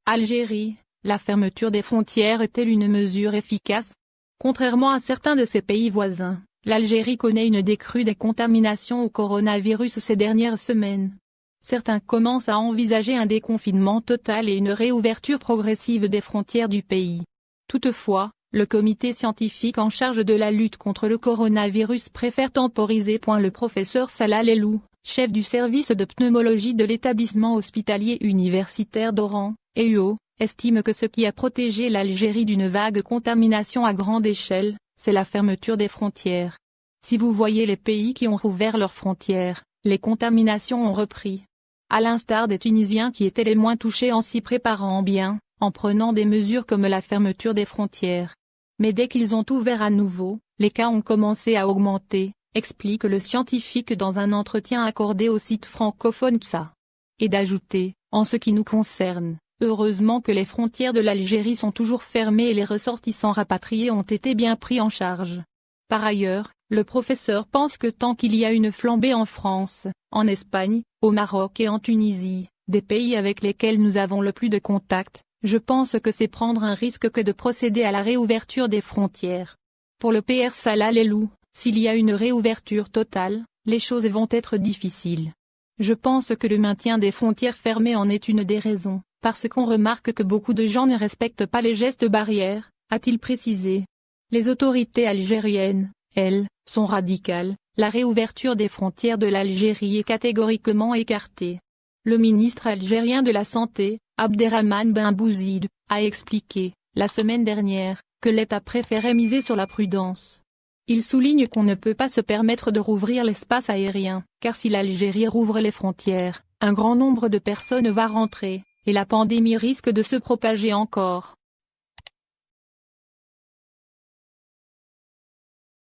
Algérie, la fermeture des frontières est-elle une mesure efficace? Contrairement à certains de ses pays voisins, l'Algérie connaît une décrue des contaminations au coronavirus ces dernières semaines. Certains commencent à envisager un déconfinement total et une réouverture progressive des frontières du pays. Toutefois, le comité scientifique en charge de la lutte contre le coronavirus préfère temporiser. Le professeur Salah Lelou, chef du service de pneumologie de l'établissement hospitalier universitaire d'Oran, EUO, estime que ce qui a protégé l'Algérie d'une vague contamination à grande échelle, c'est la fermeture des frontières. Si vous voyez les pays qui ont rouvert leurs frontières, les contaminations ont repris. À l'instar des Tunisiens qui étaient les moins touchés en s'y préparant bien, en prenant des mesures comme la fermeture des frontières. Mais dès qu'ils ont ouvert à nouveau, les cas ont commencé à augmenter, explique le scientifique dans un entretien accordé au site francophone TSA. Et d'ajouter, en ce qui nous concerne, heureusement que les frontières de l'Algérie sont toujours fermées et les ressortissants rapatriés ont été bien pris en charge. Par ailleurs, le professeur pense que tant qu'il y a une flambée en France, en Espagne, au Maroc et en Tunisie, des pays avec lesquels nous avons le plus de contacts, je pense que c'est prendre un risque que de procéder à la réouverture des frontières. Pour le Pr Salah Lelou, s'il y a une réouverture totale, les choses vont être difficiles. Je pense que le maintien des frontières fermées en est une des raisons, parce qu'on remarque que beaucoup de gens ne respectent pas les gestes barrières, a-t-il précisé. Les autorités algériennes, elles, sont radicales, la réouverture des frontières de l'Algérie est catégoriquement écartée. Le ministre algérien de la Santé, Abderrahmane Ben Bouzid, a expliqué, la semaine dernière, que l'État préférait miser sur la prudence. Il souligne qu'on ne peut pas se permettre de rouvrir l'espace aérien, car si l'Algérie rouvre les frontières, un grand nombre de personnes va rentrer, et la pandémie risque de se propager encore.